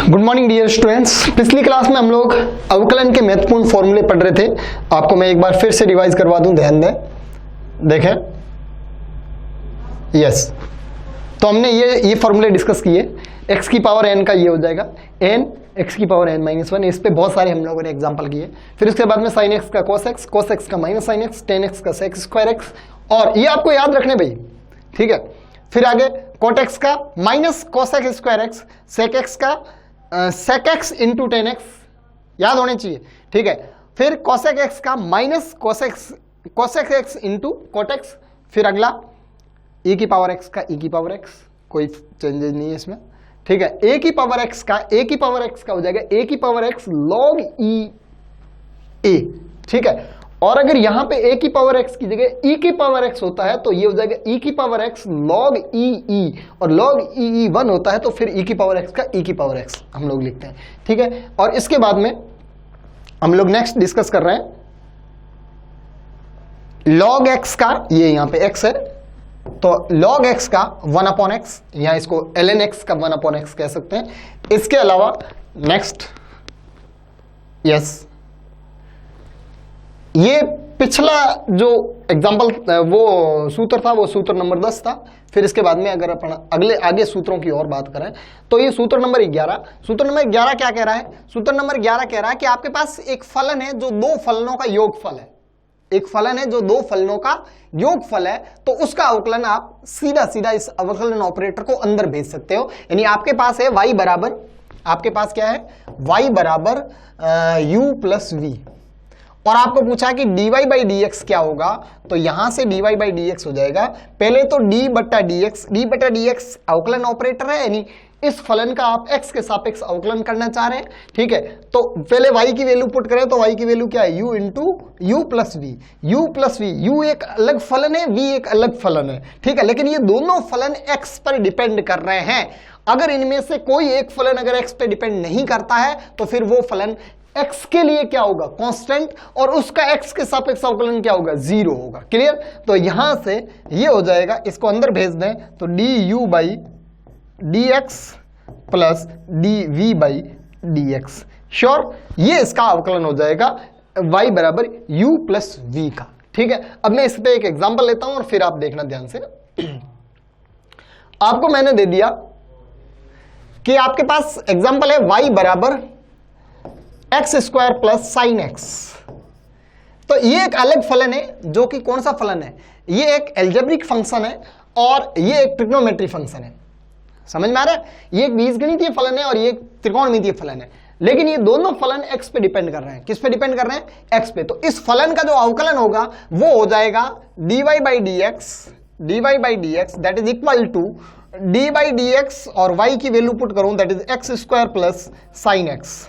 Good morning dear students. पिछली class में हम लोग अवकलन के महत्वपूर्ण फॉर्मूले पढ़ रहे थे। आपको मैं एक बार फिर से रिवाइज करवा दूं, ध्यान दें। देखें, यस, तो हमने ये फॉर्मूले डिस्कस किए। x की पावर n का ये हो जाएगा n x की पावर n माइनस 1। इस पे बहुत सारे हम लोगों ने एग्जांपल किए। फिर उसके बाद में sin x का cos x, cos x का minus sin x, tan x का sec स्क्वायर x, और ये आपको याद रखने भाई, ठीक है। फिर आगे cot x का minus cos x square x, sec x का sec x into ten x, याद होने चाहिए, ठीक है। फिर cosec x का minus cosec x into cot x। फिर अगला e की पावर x का e की पावर x, कोई चेंजेस नहीं है इसमें, ठीक है। a की पावर x का हो जाएगा a की power x log e a, ठीक है। और अगर यहां पे a की पावर x की जगह e की पावर x होता है तो ये हो जाएगा e की power x log e e, और log e e 1 होता है तो फिर e की पावर x का e की पावर x हम लोग लिखते हैं, ठीक है। और इसके बाद में हम लोग नेक्स्ट डिस्कस कर रहे हैं log x का, ये यहां पे x है तो log x का 1 अपॉन x, या इसको ln x का 1 अपॉन x कह सकते हैं। इसके अलावा नेक्स्ट, यस, ये पिछला जो एग्जाम्पल वो सूत्र था, वो सूत्र नंबर 10 था। फिर इसके बाद में अगर अपन आगे सूत्रों की और बात करें तो ये सूत्र नंबर 11। सूत्र नंबर 11 क्या कह रहा है? सूत्र नंबर 11 कह रहा है कि आपके पास एक फलन है जो दो फलनों का योगफल है। एक फलन है जो दो फलनों का योगफल है, तो उसका अवकलन आप सीधा सीधा इस अवकलन ऑपरेटर को अंदर भेज सकते हो। यानी आपके पास है y बराबर, आपके पास क्या है, y बराबर u प्लस v, और आपको पूछा कि dy बाई डी एक्स क्या होगा, तो यहां से dy बाई डी एक्स हो जाएगा। पहले तो d बट्टा डी एक्स अवकलन ऑपरेटर है, यानी इस फलन का आप x के सापेक्ष अवकलन करना चाह रहे हैं, ठीक है। तो पहले y की वैल्यू पुट करें तो y की वैल्यू क्या है, u into u plus v. u एक अलग फलन है, v एक अलग फलन है, ठीक है। लेकिन ये दोनों फलन x पर डिपेंड कर रहे हैं। अगर इनमें से कोई एक फलन अगर x पे डिपेंड नहीं करता है तो फिर वो फलन x के लिए क्या होगा, कांस्टेंट, और उसका x के सापेक्ष अवकलन क्या होगा, 0 होगा। क्लियर? तो यहां से ये हो जाएगा, इसको अंदर भेज दें तो du by d x plus d v by d x. Sure? ये इसका अवकलन हो जाएगा y बराबर u प्लस वी का, ठीक है। अब मैं इस पे एक एग्जांपल लेता हूं और फिर आप देखना ध्यान से। आपको मैंने दे दिया कि आपके पास एग्जांपल है y बराबर x square plus sine x. तो ये एक अलग फलन है, जो कि कौन सा फलन है, ये एक एल्जेब्रिक फंक्शन है और ये एक ट्रिग्नोमेट्री फंक्शन है। समझ में आ रहा है? ये एक बीजगणितीय फलन है और ये एक त्रिकोणमितीय फलन है, लेकिन ये दोनों फलन x पे डिपेंड कर रहे हैं। किस पे डिपेंड कर रहे हैं? x पे। तो इस फलन का जो अवकलन होगा वो हो जाएगा dy by d x that is equal to d by d x, और y की वैल्यू पुट करूं that is x square plus sine x,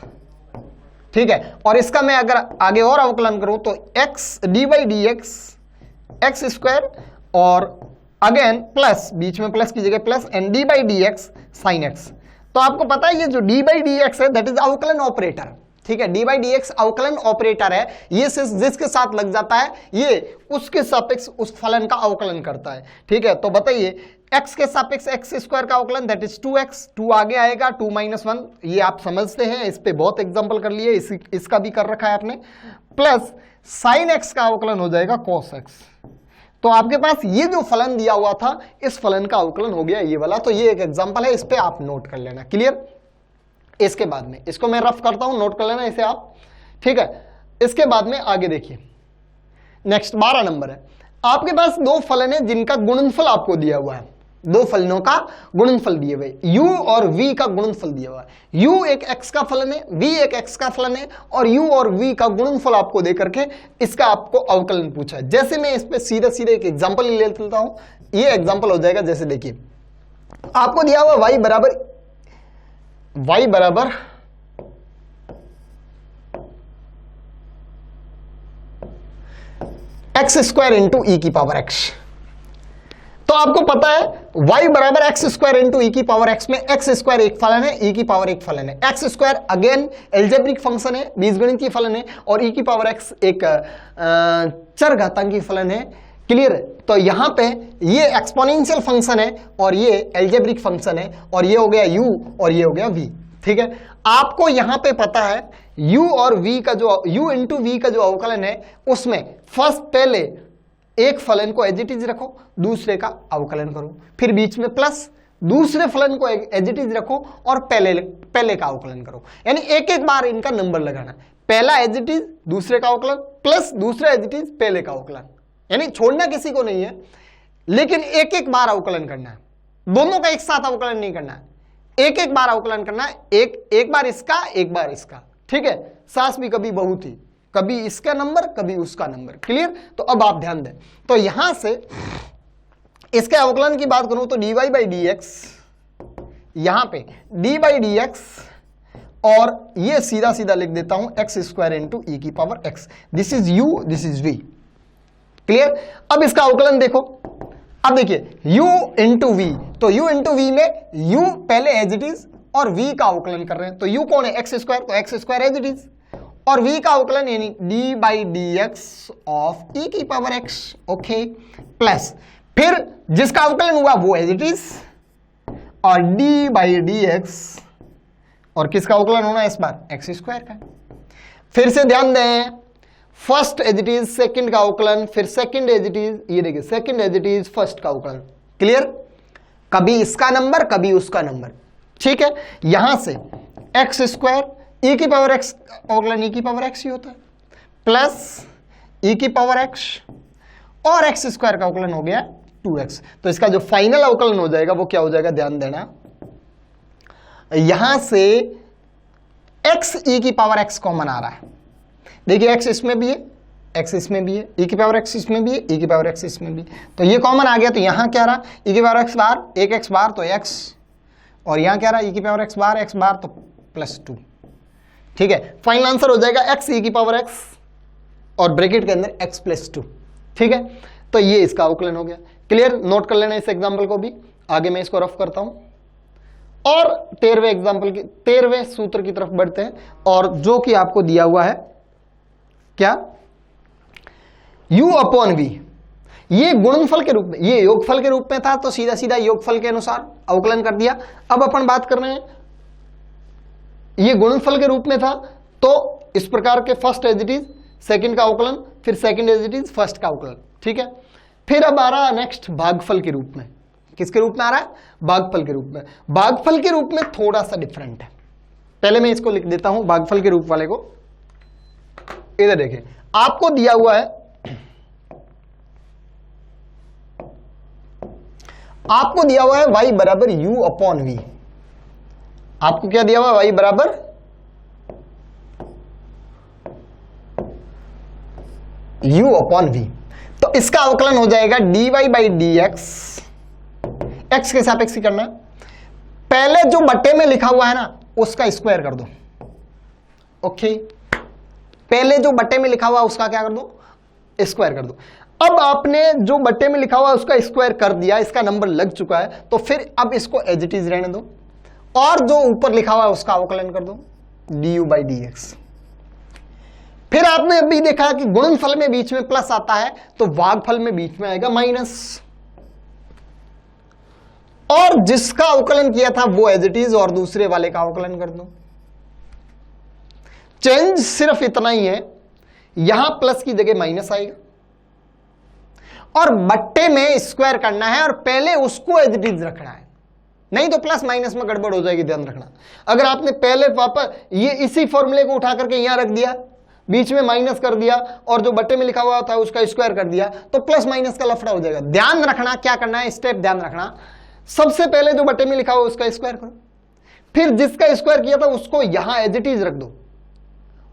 ठीक है। और इसका मैं अगर आगे और अवकलन करूं तो x D by d x square, और अगेन प्लस, बीच में प्लस की जगह plus, and D by d x sine x. तो आपको पता है ये जो डी बाई डी एक्स है दैट इज अवकलन ऑपरेटर, ठीक है। डी बाई डी एक्स अवकलन ऑपरेटर है, ये जिसके साथ लग जाता है ये उसके सापेक्ष उस फलन का अवकलन करता है, ठीक है। तो बताइए x के सापेक्ष एक्स स्क्वायर का अवकलन दैट इज 2x, 2 आगे आएगा, 2 माइनस 1, ये आप समझते हैं, इस पे बहुत एग्जांपल कर लिए, इसका भी कर रखा है आपने, प्लस साइन x का अवकलन हो जाएगा cos x। तो आपके पास ये जो फलन दिया हुआ था, इस फलन का अवकलन हो गया ये वाला। तो ये एक एग्जांपल है, इस पे आप नोट कर लेना। क्लियर? इसके बाद में इसको मैं रफ करता हूं, नोट कर लेना इसे आप, ठीक है। इसके बाद में आगे देखिए, नेक्स्ट 12 नंबर है। आपके पास दो फलन है जिनका गुणनफल आपको दिया हुआ है, दो फलनों का गुणनफल दिए हुए, u और v का गुणनफल दिया हुआ है। u एक x का फलन है, v एक x का फलन है, और u और v का गुणनफल आपको दे करके इसका आपको अवकलन पूछा है। जैसे मैं इस पे सीधे सीधे एक एग्जांपल ले लेता हूं, ये एग्जांपल हो जाएगा, जैसे देखिए आपको दिया हुआ y बराबर एक्स स्क्वायर इंटू ई की पावर x। तो आपको पता है y बराबर एक्स स्क्वायर इंटू ई की पावर x में एक्स स्क्वायर एक फलन है, ई की पावर एक फलन है। X square again algebraic function है, बीजगणितीय फलन है, और ई की पावर x एक चरघातांकी फलन है, क्लियर है? तो यहां पे ये एक्सपोनेंशियल फंक्शन है और ये एल्जेब्रिक फंक्शन है, और ये हो गया u और ये हो गया v। ठीक है, आपको यहां पे पता है u और v का जो u इंटू वी का जो अवकलन है उसमें फर्स्ट पहले एक फलन को एज इट इज रखो, दूसरे का अवकलन करो, फिर बीच में प्लस, दूसरे फलन को एज इट इज रखो और पहले का अवकलन करो। यानी एक एक बार इनका नंबर लगाना, पहला एज इट इज, दूसरे का अवकलन, प्लस दूसरा एज इट इज, पहले का अवकलन। यानी छोड़ना किसी को नहीं है, लेकिन एक एक बार अवकलन करना है, दोनों का एक साथ अवकलन नहीं करना है, एक एक बार अवकलन करना है, एक बार इसका एक बार इसका। ठीक है, सास भी कभी बहू थी, कभी इसका नंबर कभी उसका नंबर। क्लियर? तो अब आप ध्यान दें, तो यहां से इसके अवकलन की बात करूं तो dy बाई डी एक्स, यहां पे d बाई डी एक्स, और ये सीधा सीधा लिख देता हूं एक्स स्क्वायर इंटू ई की power x, this is u, this is v। Clear? अब इसका अवकलन देखो, अब देखिए u इंटू वी, तो u इंटू वी में u पहले एज इट इज और v का अवकलन कर रहे हैं, तो u कौन है? एक्स स्क्वायर, तो x square as it is, और v का अवकलन यानी d by d x of e की पावर x। ओके, प्लस फिर जिसका अवकलन हुआ वो एज इट इज, और d बाई डी एक्स, और किसका अवकलन होना है इस बार? एक्स स्क्वायर का। फिर से ध्यान दें, first as it is, second का अवकलन, फिर सेकंड एज इट इज, ये देखिए second as it is, first का अवकलन। क्लियर? कभी इसका नंबर कभी उसका नंबर। ठीक है, यहां से एक्स स्क्वायर e की पावर x अवकलन e की पावर x ही होता है, प्लस e की पावर x, और x स्क्वायर का अवकलन हो गया 2x। तो इसका जो फाइनल अवकलन हो जाएगा वो क्या हो जाएगा? ध्यान देना, यहां से x e की पावर x कॉमन आ रहा है। देखिए x इसमें भी है, x इसमें भी है, e की पावर x इसमें भी है, e की पावर x इसमें भी, तो ये कॉमन आ गया। तो यहां क्या रहा? e की पावर x बार, एक x बार तो x, और यहां क्या रहा? e की पावर x बार तो प्लस 2। ठीक है, फाइनल आंसर हो जाएगा x e की पावर x और ब्रैकेट के अंदर x प्लस 2। ठीक है, तो ये इसका अवकलन हो गया। क्लियर? नोट कर लेना इस एग्जाम्पल को भी, आगे मैं इसको रफ करता हूं और 13वें एग्जाम्पल की 13वें सूत्र की तरफ बढ़ते हैं, और जो कि आपको दिया हुआ है क्या? u अपॉन v, ये गुणनफल के रूप में, ये योगफल के रूप में था तो सीधा सीधा योगफल के अनुसार अवकलन कर दिया। अब अपन बात कर रहे हैं, ये गुणनफल के रूप में था तो इस प्रकार के first as it is, second का अवकलन, फिर second as it is, first का अवकलन। ठीक है, फिर अब आ रहा है नेक्स्ट भागफल के रूप में। किसके रूप में आ रहा है? भागफल के रूप में। भागफल के रूप में थोड़ा सा डिफरेंट है, पहले मैं इसको लिख देता हूं भागफल के रूप वाले को। इधर देखिए, आपको दिया हुआ है, आपको दिया हुआ है y बराबर u अपॉन वी। आपको क्या दिया हुआ है? y बराबर u अपॉन वी। तो इसका अवकलन हो जाएगा dy by d x, x के सापेक्ष करना है, पहले जो बट्टे में लिखा हुआ है ना उसका स्क्वायर कर दो। ओके, पहले जो बट्टे में लिखा हुआ है उसका क्या कर दो? स्क्वायर कर दो। अब आपने जो बट्टे में लिखा हुआ है उसका स्क्वायर कर दिया, इसका नंबर लग चुका है, तो फिर अब इसको एज इट इज रहने दो, और जो ऊपर लिखा हुआ है उसका अवकलन कर दो du बाई डी एक्स। फिर आपने अभी देखा कि गुणनफल में बीच में प्लस आता है तो भागफल में बीच में आएगा माइनस, और जिसका अवकलन किया था वो एज इट इज और दूसरे वाले का अवकलन कर दो। चेंज सिर्फ इतना ही है, यहां प्लस की जगह माइनस आएगा, और बट्टे में स्क्वायर करना है और पहले उसको एज इट इज रखना है, नहीं तो प्लस माइनस में गड़बड़ हो जाएगी, ध्यान रखना। अगर आपने पहले वापस ये इसी फॉर्मूले को उठा करके यहां रख दिया, बीच में माइनस कर दिया, और जो बट्टे में लिखा हुआ था उसका स्क्वायर कर दिया, तो प्लस माइनस का लफड़ा हो जाएगा। ध्यान रखना क्या करना है, स्टेप ध्यान रखना। सबसे पहले जो बट्टे में लिखा हुआ उसका स्क्वायर करो, फिर जिसका स्क्वायर किया था उसको यहां एज इट इज रख दो,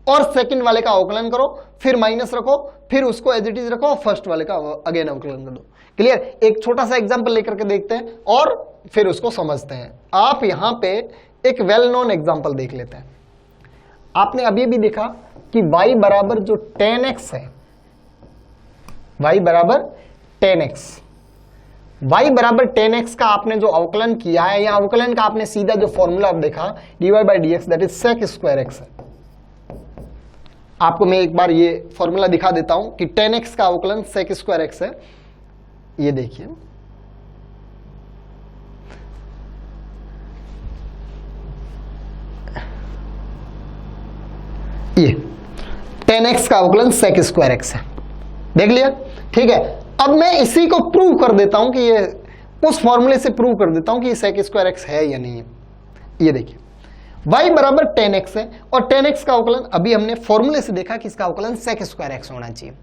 और सेकंड वाले का अवकलन करो, फिर माइनस रखो, फिर उसको एज इट इज रखो, फर्स्ट वाले का अगेन अवकलन कर दो। क्लियर? एक छोटा सा एग्जांपल लेकर के देखते हैं और फिर उसको समझते हैं। आप यहां पे एक वेल नोन एग्जांपल देख लेते हैं। आपने अभी भी देखा कि y बराबर जो 10x है, y बराबर 10x, y बराबर 10x का आपने जो अवकलन किया है, या अवकलन का आपने सीधा जो फॉर्मूला आप देखा dy by d x that is sec square x है। आपको मैं एक बार ये फॉर्मूला दिखा देता हूं कि 10x का अवकलन सेक स्क्वायर x है। ये देखिए, ये 10x का अवकलन sec स्क्वायर x है, देख लिया। ठीक है, अब मैं इसी को प्रूव कर देता हूं कि ये, उस फॉर्मूले से प्रूव कर देता हूं कि ये sec स्क्वायर x है या नहीं है। ये देखिए y बराबर 10x है, और 10x का अवकलन अभी हमने फॉर्मूले से देखा कि इसका अवकलन sec स्क्वायर x होना चाहिए।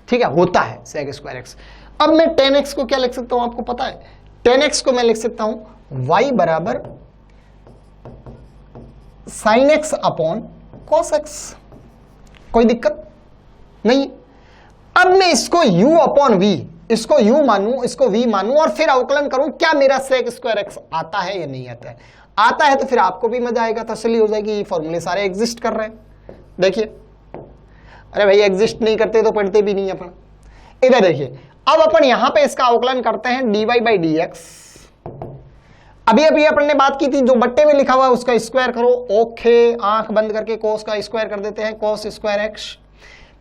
ठीक है, होता है sec स्क्वायर x। अब मैं 10x को क्या लिख सकता हूं, आपको पता है 10x को मैं लिख सकता हूं y बराबर sin x upon cos x, कोई दिक्कत नहीं। अब मैं इसको u अपॉन v, इसको u मानूं, इसको v मानूं, और फिर अवकलन करूं, क्या मेरा sec स्क्वायर x आता है या नहीं आता है। आता है तो फिर आपको भी मजा आएगा, तसल्ली हो जाएगी, ये फॉर्मूले सारे एग्जिस्ट कर रहे हैं। देखिए, अरे भाई एग्जिस्ट नहीं करते तो पढ़ते भी नहीं अपन। इधर देखिए, अब अपन यहां पे इसका अवकलन करते हैं dy बाई डी एक्स। अभी अभी अपन ने बात की थी, जो बट्टे में लिखा हुआ है उसका स्क्वायर करो, ओके, आंख बंद करके कोस का स्क्वायर कर देते हैं, कोस स्क्वायर एक्स।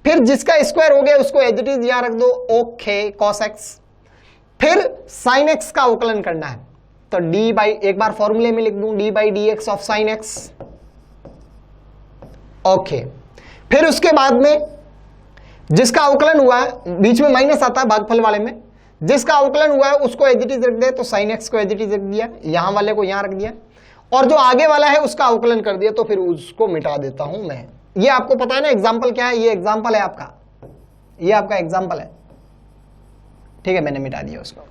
फिर जिसका स्क्वायर हो गया उसको एज इट इज यहां रख दो, ओके, कोस एक्स। फिर साइन एक्स का अवकलन करना है, तो डी बाई, एक बार फॉर्मूले में लिख दूं, D by d x of sine x, okay. फिर उसके बाद में जिसका अवकलन हुआ है, बीच में माइनस आता है भागफल वाले में, जिसका अवकलन हुआ है उसको एज इट इज रख दे, तो साइन एक्स को एज इट इज रख दिया, यहां वाले को यहां रख दिया, और जो आगे वाला है उसका अवकलन कर दिया, तो फिर उसको मिटा देता हूं मैं। ये आपको पता है ना एग्जाम्पल क्या है, ये एग्जाम्पल है आपका, ये आपका एग्जाम्पल है। ठीक है, मैंने मिटा दिया उसको,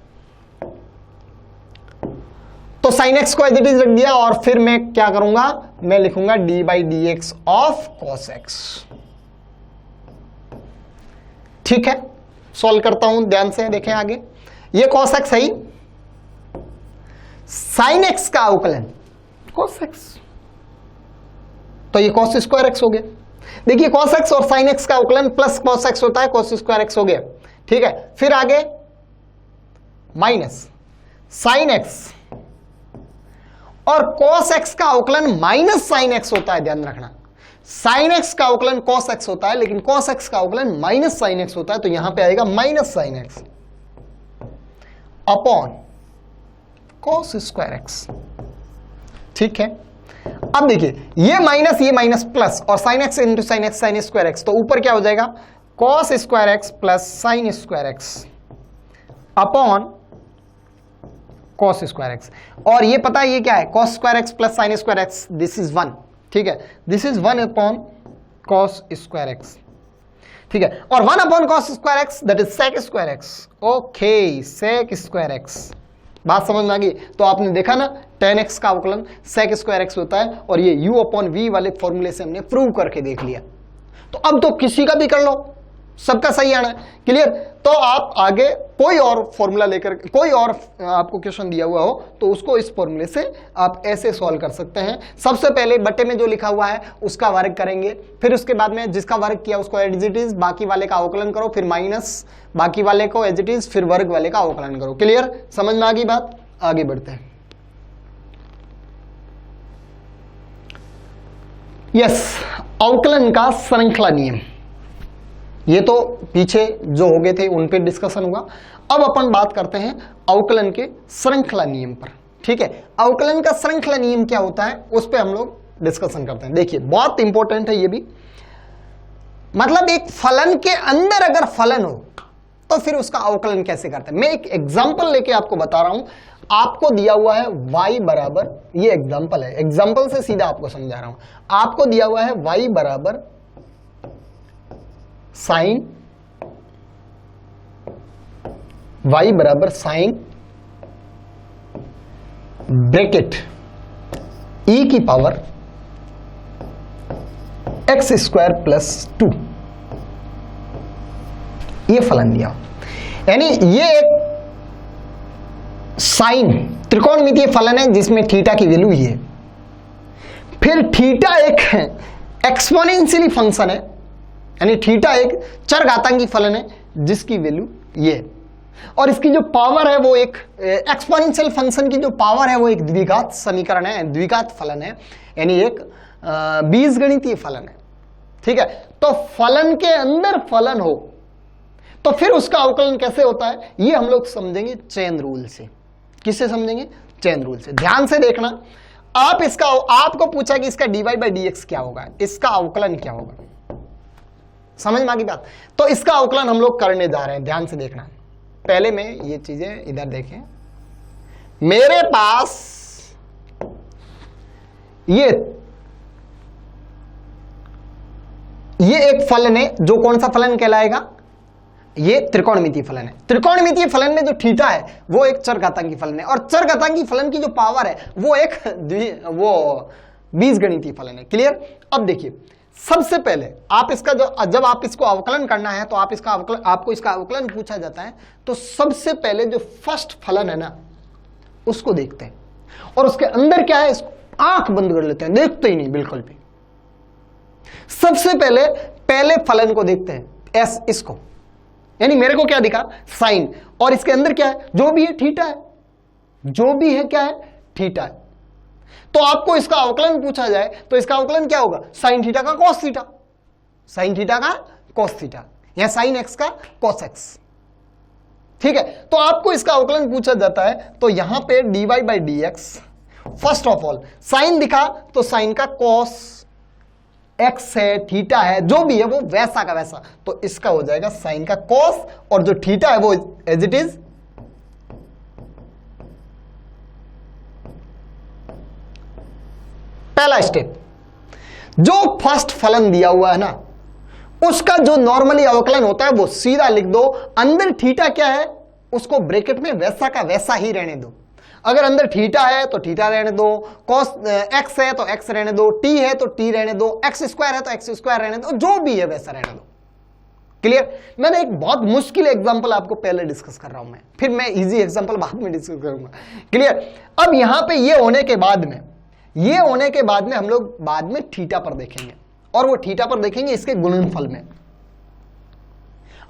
तो साइन एक्स को एज इट इज रख दिया, और फिर मैं क्या करूंगा, मैं लिखूंगा D by d x of cos x. ठीक है, सॉल्व करता हूं, ध्यान से देखें आगे। ये cos x है ही, sin x का अवकलन cos x, तो ये cos स्क्वायर x हो गया। देखिए cos x और sin x का अवकलन प्लस cos x होता है, cos स्क्वायर x हो गया। ठीक है, फिर आगे माइनस sin x और cos x का अवकलन माइनस sin x होता है, ध्यान रखना। साइन एक्स का अवकलन cos x होता है, लेकिन cos x का अवकलन माइनस साइन एक्स होता है, तो यहां पे आएगा minus sine x upon cos square x. ठीक है, अब देखिए ये माइनस प्लस, और sine x into sine x, sine square x, तो ऊपर क्या हो जाएगा, cos square x plus sine square x upon cos square x. और ये पता है ये क्या है, cos square x plus sine square x, this is 1। ठीक है, this is 1 upon cos square x. ठीक है, और 1 upon cos square x that is sec square x. Okay, sec square x, बात समझ में आ गई। तो आपने देखा ना 10x का अवकलन sec स्क्वायर एक्स होता है, और ये u अपॉन v वाले फॉर्मूले से हमने प्रूव करके देख लिया। तो अब तो किसी का भी कर लो, सबका सही आना है, क्लियर। तो आप आगे कोई और फॉर्मूला लेकर, कोई और आपको क्वेश्चन दिया हुआ हो तो उसको इस फॉर्मूले से आप ऐसे सॉल्व कर सकते हैं। सबसे पहले बट्टे में जो लिखा हुआ है उसका वर्ग करेंगे, फिर उसके बाद में जिसका वर्ग किया उसको एज इट इज, बाकी वाले का अवकलन करो, फिर माइनस बाकी वाले को एज इट इज, फिर वर्ग वाले का अवकलन करो। क्लियर, समझ में आ गई बात, आगे बढ़ते हैं। यस, अवकलन का श्रृंखला नियम, ये तो पीछे जो हो गए थे उन पे डिस्कशन हुआ। अब अपन बात करते हैं अवकलन के श्रृंखला नियम पर। ठीक है, अवकलन का श्रृंखला नियम क्या होता है उस पे हम लोग डिस्कशन करते हैं। देखिए बहुत इंपॉर्टेंट है ये भी, मतलब एक फलन के अंदर अगर फलन हो तो फिर उसका अवकलन कैसे करते हैं। मैं एक एग्जांपल लेके आपको बता रहा हूं, आपको दिया हुआ है y बराबर, ये एग्जांपल है, एग्जांपल से सीधा आपको समझा रहा हूं। आपको दिया हुआ है y बराबर साइन, y बराबर साइन ब्रैकेट e की पावर x स्क्वायर प्लस 2, ये फलन दिया। यानी ये एक साइन त्रिकोणमितीय फलन है जिसमें थीटा की वैल्यू ये है। फिर थीटा एक एक्सपोनेंशियली फंक्शन है, यानी थीटा एक चरघातांकी फलन है जिसकी वैल्यू ये है, और इसकी जो पावर है वो एक एक्सपोनेंशियल फंक्शन की जो पावर है वो एक द्विघात समीकरण है, द्विघात फलन है, यानी एक बीजगणितीय फलन है। ठीक है, तो फलन के अंदर फलन हो तो फिर उसका अवकलन कैसे होता है ये हम लोग समझेंगे चेन रूल से। किससे समझेंगे? चेन रूल से। ध्यान से देखना, आपको पूछा कि इसका dy बाई dx क्या होगा, इसका अवकलन क्या होगा, समझ में आ गई बात? तो इसका अवकलन हम लोग करने जा रहे हैं, ध्यान से देखना। पहले में ये चीजें इधर देखें, मेरे पास ये एक फलन है जो कौन सा फलन कहलाएगा? ये त्रिकोणमितीय फलन है। त्रिकोणमितीय फलन में जो थीटा है वो एक चरघातांकी फलन है, और चरघातांकी फलन की जो पावर है वो एक बीजगणितीय फलन है। क्लियर? अब देखिए, सबसे पहले आप इसका जब आप इसको अवकलन करना है तो आपको इसका अवकलन पूछा जाता है, तो सबसे पहले जो फर्स्ट फलन है ना उसको देखते हैं, और उसके अंदर क्या है इसको आंख बंद कर लेते हैं, देखते ही नहीं बिल्कुल भी। सबसे पहले फलन को देखते हैं, एस, इसको, यानी मेरे को क्या दिखा? साइन, और इसके अंदर क्या है? जो भी है थीटा है, जो भी है क्या है? थीटा है। तो आपको इसका अवकलन पूछा जाए तो इसका अवकलन क्या होगा? साइन थीटा का कॉस थीटा, साइन थीटा का कॉस थीटा, या साइन एक्स का कॉस एक्स। ठीक है, तो आपको इसका अवकलन पूछा जाता है, तो यहां पे dy by dx, first of all sine दिखा तो साइन का कॉस एक्स है, थीटा है, जो भी है वो वैसा का वैसा, तो इसका हो जाएगा साइन का कॉस, और जो थीटा है वो एज इट इज पहला स्टेप। जो फर्स्ट फलन दिया हुआ है ना उसका जो नॉर्मली अवकलन होता है वो सीधा लिख दो, अंदर थीटा क्या है उसको ब्रैकेट में वैसा का वैसा ही रहने दो। अगर अंदर थीटा है तो थीटा रहने दो, कॉस एक्स है तो एक्स रहने दो, टी है तो टी रहने दो, एक्स स्क्वायर है तो एक्स स्क्वायर रहने दो, जो भी है वैसा रहने दो। क्लियर? मैंने एक बहुत मुश्किल एग्जांपल आपको पहले डिस्कस कर रहा हूं मैं, फिर मैं इजी एग्जांपल बाद में डिस्कस करूंगा। क्लियर? अब यहां पे ये होने के बाद में हम लोग बाद में थीटा पर देखेंगे, और वो थीटा पर देखेंगे इसके गुणनफल में।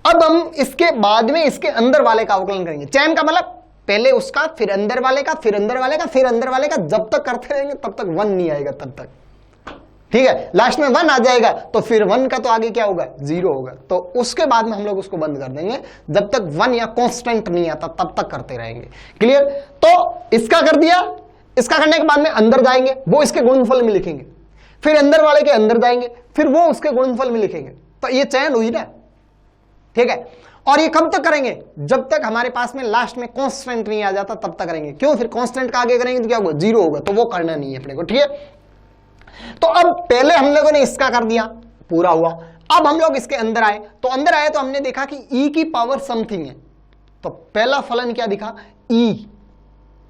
अब हम इसके बाद में इसके अंदर वाले का अवकलन करेंगे। चैन का मतलब पहले उसका, फिर अंदर वाले का, फिर अंदर वाले का, फिर अंदर वाले का, जब तक करते रहेंगे तब तक 1 नहीं आएगा तब तक। ठीक है, लास्ट में 1 आ जाएगा तो फिर 1 का तो आगे क्या होगा? 0 होगा, तो उसके बाद में हम लोग उसको बंद कर देंगे, जब तक 1 या कांस्टेंट नहीं आता तब तक करते रहेंगे। क्लियर? तो इसका कर दिया, इसका करने के बाद में अंदर जाएंगे, वो इसके गुणनफल में लिखेंगे, फिर अंदर वाले के अंदर जाएंगे, फिर वो उसके गुणनफल में लिखेंगे, तो ये चैन हुई ना। ठीक है, और ये कब तक करेंगे? जब तक हमारे पास में लास्ट में कांस्टेंट नहीं आ जाता तब तक करेंगे। क्यों? फिर कांस्टेंट का आगे करेंगे तो क्या होगा? 0 होगा, तो वो करना नहीं है अपने को। ठीक है, तो अब पहले हम लोगों ने इसका कर दिया, पूरा हुआ। अब हम लोग इसके अंदर आए, तो अंदर आए तो हमने देखा कि e की पावर समथिंग है, तो पहला फलन क्या दिखा? e,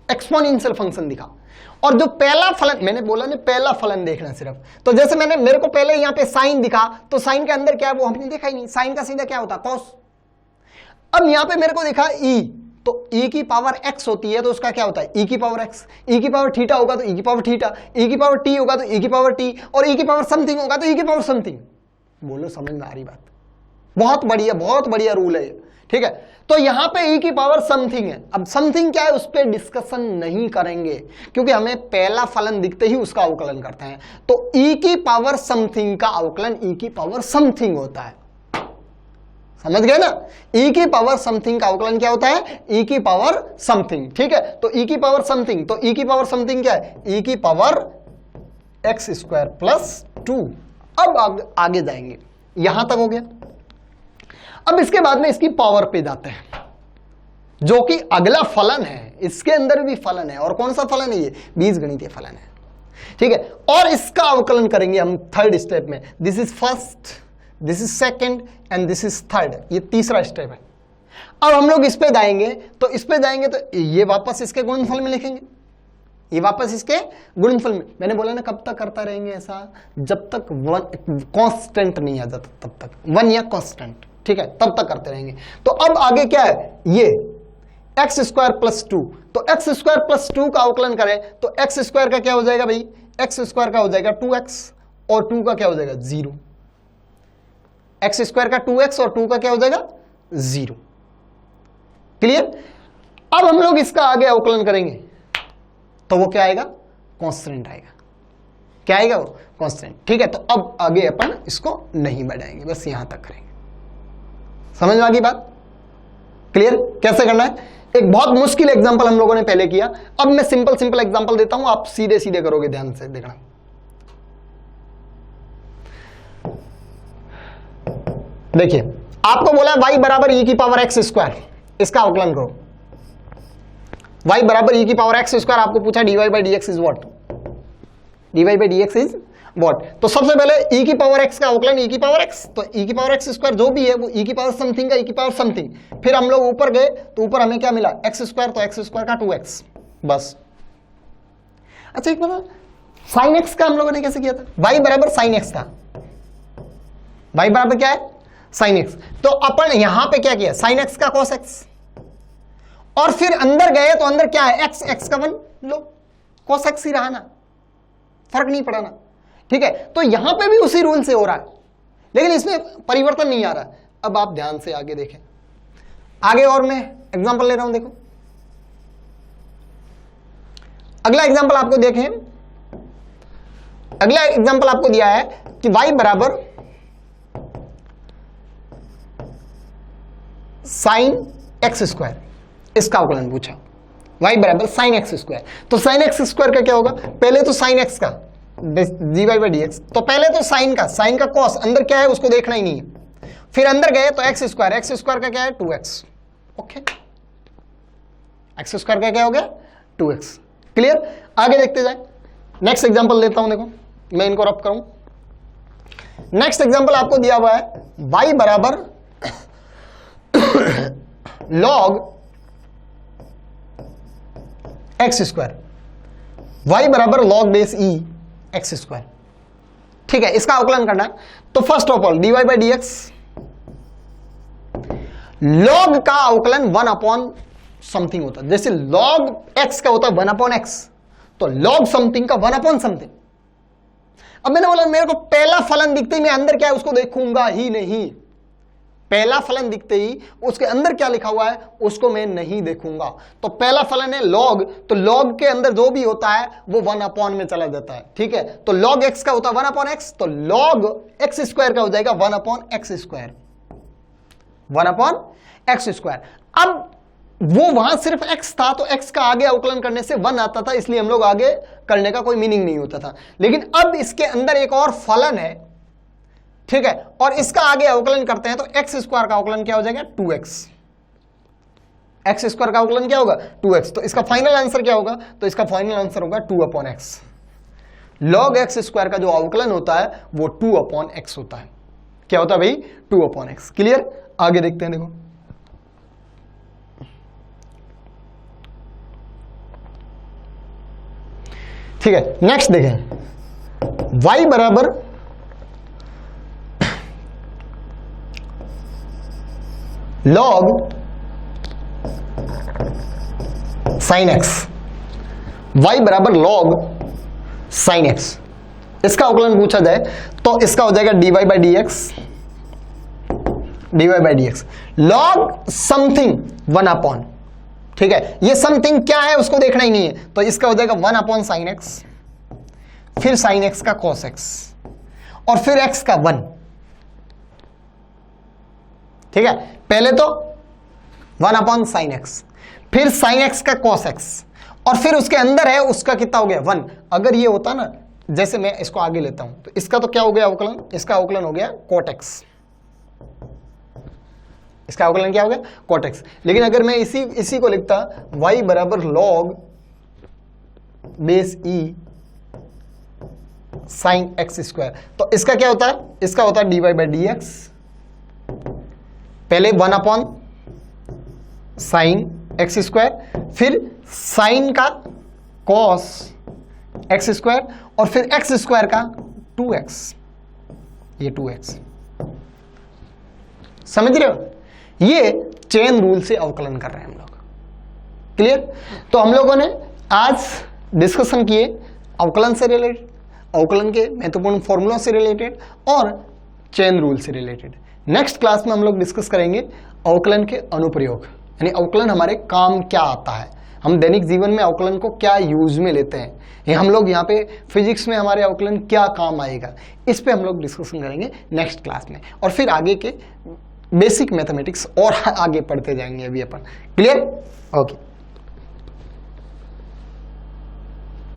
एक्सपोनेंशियल फंक्शन दिखा। और जो पहला फलन मैंने बोला ना, पहला फलन देखना सिर्फ, तो जैसे मेरे को पहले यहां पे साइन दिखा, तो साइन के अंदर क्या है वो हमने देखा ही नहीं, साइन का सीधा क्या होता? कॉस। अब यहां पे मेरे को दिखा e, तो e की पावर x होती है तो उसका क्या होता है? e की पावर x। e की पावर थीटा होगा तो e की पावर थीटा, e की पावर t होगा तो e की पावर t, और e की पावर समथिंग होगा तो e की पावर समथिंग। बोलो समझ में आ रही बात? बहुत बढ़िया रूल है ये। ठीक है, तो यहां पे e की पावर समथिंग है। अब समथिंग क्या है उस पर डिस्कशन नहीं करेंगे, क्योंकि हमें पहला फलन दिखते ही उसका अवकलन करते हैं। तो e की पावर समथिंग का अवकलन e की पावर समथिंग होता है। समझ गए ना? e की पावर समथिंग का अवकलन क्या होता है? e की पावर समथिंग। ठीक है, तो e की पावर समथिंग, तो e की पावर समथिंग क्या है? e की पावर एक्स स्क्वायर प्लस 2। अब आगे जाएंगे, यहां तक हो गया। अब इसके बाद में इसकी पावर पे जाते हैं, जो कि अगला फलन है, इसके अंदर भी फलन है। और कौन सा फलन है ये? बीजगणितीय फलन है। ठीक है, और इसका अवकलन करेंगे हम थर्ड स्टेप में। This is first, this is second and this is third, ये तीसरा स्टेप है। अब हम लोग इस पे जाएंगे, तो इस पे जाएंगे तो ये वापस इसके गुणनफल में लिखेंगे, ये वापस इसके गुणनफल में। मैंने बोला ना कब तक करता रहेंगे ऐसा? जब तक 1 कांस्टेंट नहीं आ जाता तब तक, 1 या कांस्टेंट। ठीक है, तब तक करते रहेंगे। तो अब आगे क्या है? ये एक्स स्क्वायर प्लस 2, तो एक्स स्क्वायर प्लस 2 का अवकलन करें तो एक्स स्क्वायर का क्या हो जाएगा भाई? एक्स स्क्वायर का हो जाएगा 2x, और 2 का क्या हो जाएगा? 0। एक्स स्क्वायर का 2x और 2 का क्या हो जाएगा? 0। क्लियर? अब हम लोग इसका आगे अवकलन करेंगे तो वो क्या आएगा? कांस्टेंट आएगा। क्या आएगा वो? कांस्टेंट। ठीक है, तो अब आगे अपन इसको नहीं बढ़ाएंगे, बस यहां तक करेंगे। समझ में आ गई बात? क्लियर? कैसे करना है? एक बहुत मुश्किल एग्जांपल हम लोगों ने पहले किया, अब मैं सिंपल सिंपल एग्जांपल देता हूं, आप सीधे सीधे करोगे, ध्यान से देखना। देखिए आपको बोला y बराबर e की पावर x स्क्वायर, इसका अवकलन करो। y बराबर e की पावर x स्क्वायर, आपको पूछा dy by d x is what, dy by d x is what. तो सबसे पहले e की पावर x का अवकलन e की पावर x, तो e की पावर x स्क्वायर जो भी है वो e की पावर समथिंग का e की पावर समथिंग। फिर हम लोग ऊपर गए तो ऊपर हमें क्या मिला, x स्क्वायर, तो x स्क्वायर का 2x बस। अच्छा एक बात, साइन x का हम लोगों ने कैसे किया था, y बराबर साइन x था, y बराबर क्या है साइन x, तो अपन यहां पे क्या किया, साइन x का cos x, और फिर अंदर गए तो अंदर क्या है, x का 1 लो, cos x ही रहा ना, फर्क नहीं पड़ा ना, ठीक है। तो यहां पे भी उसी रूल से हो रहा है, लेकिन इसमें परिवर्तन नहीं आ रहा। अब आप ध्यान से आगे देखें, आगे और मैं एग्जांपल ले रहा हूं, देखो अगला एग्जांपल आपको देखें, अगला एग्जांपल आपको दिया है कि y बराबर साइन एक्स स्क्वायर, इसका अवकलन पूछा, y बराबर साइन एक्स स्क्वायर। तो साइन एक्स स्क्वायर का क्या होगा, पहले तो साइन एक्स का dy बाई डी एक्स, तो पहले तो साइन का कॉस, अंदर क्या है उसको देखना ही नहीं है। फिर अंदर गए तो एक्स स्क्वायर का क्या है 2x, ओके, एक्स स्क्वायर का क्या हो गया 2x, क्लियर। आगे देखते जाए, नेक्स्ट एग्जांपल लेता हूं, देखो मैं इनको रब करूं। नेक्स्ट एग्जांपल आपको दिया हुआ है y बराबर लॉग एक्स स्क्वायर, y बराबर log base e x square, ठीक है, इसका अवकलन करना है। तो first of all dy by d x, log का अवकलन 1 अपॉन समथिंग होता है, जैसे लॉग x का होता है 1 अपॉन x, तो लॉग समथिंग का 1 अपॉन समथिंग। अब मैंने बोला मेरे को पहला फलन दिखते ही मैं अंदर क्या है उसको देखूंगा ही नहीं, पहला फलन दिखते ही उसके अंदर क्या लिखा हुआ है उसको मैं नहीं देखूंगा। तो पहला फलन है लॉग, तो लॉग के अंदर जो भी होता है वो 1 अपॉन में चला जाता है, ठीक है। तो लॉग एक्स का होता है 1 अपॉन एक्स, तो लॉग एक्स स्क्वायर का हो जाएगा 1 upon x square, 1 upon x square. अब वो वहां सिर्फ x था, तो x का आगे अवकलन करने से 1 आता था, इसलिए हम लोग आगे करने का कोई मीनिंग नहीं होता था। लेकिन अब इसके अंदर एक और फलन है, ठीक है, और इसका आगे अवकलन करते हैं तो एक्स स्क्वायर का अवकलन क्या हो जाएगा 2x, एक्स स्क्वायर का अवकलन क्या होगा 2x। तो इसका फाइनल आंसर क्या होगा, तो इसका फाइनल आंसर होगा 2 upon x. Log x square का जो अवकलन होता है वो 2 अपॉन एक्स होता है। क्या होता है भाई 2 अपॉन एक्स, क्लियर। आगे देखते हैं, देखो ठीक है, नेक्स्ट देखें, y बराबर लॉग साइन एक्स, y बराबर लॉग साइन एक्स, इसका अवकलन पूछा जाए तो इसका हो जाएगा dy by d x, dy by d x log something 1 upon, ठीक है, ये समथिंग क्या है उसको देखना ही नहीं है, तो इसका हो जाएगा 1 अपॉन साइन एक्स, फिर साइन एक्स का कॉस एक्स, और फिर एक्स का 1, ठीक है। पहले तो 1 अपॉन साइन एक्स, फिर साइन एक्स का कॉस एक्स, और फिर उसके अंदर है उसका कितना हो गया 1। अगर ये होता ना, जैसे मैं इसको आगे लेता हूं तो इसका तो क्या हो गया अवकलन, इसका अवकलन हो गया कॉट एक्स, इसका अवकलन क्या हो गया कॉट एक्स। लेकिन अगर मैं इसी को लिखता y बराबर log base e sine x square, तो इसका क्या होता है, इसका होता है dy बाई डी एक्स, पहले 1 अपॉन साइन एक्स स्क्वायर, फिर साइन का कॉस एक्स स्क्वायर, और फिर एक्स स्क्वायर का 2x, ये 2x, समझ रहे हो। ये चेन रूल से अवकलन कर रहे हैं हम लोग, क्लियर। तो हम लोगों ने आज डिस्कशन किए अवकलन से रिलेटेड, अवकलन के महत्वपूर्ण फॉर्मूला से रिलेटेड और चेन रूल से रिलेटेड। नेक्स्ट क्लास में हम लोग डिस्कस करेंगे अवकलन के अनुप्रयोग, यानी अवकलन हमारे काम क्या आता है, हम दैनिक जीवन में अवकलन को क्या यूज में लेते हैं, ये हम लोग यहाँ पे फिजिक्स में हमारे अवकलन क्या काम आएगा, इस पे हम लोग डिस्कशन करेंगे नेक्स्ट क्लास में। और फिर आगे के बेसिक मैथमेटिक्स और आगे पढ़ते जाएंगे अभी अपन। क्लियर? ओके।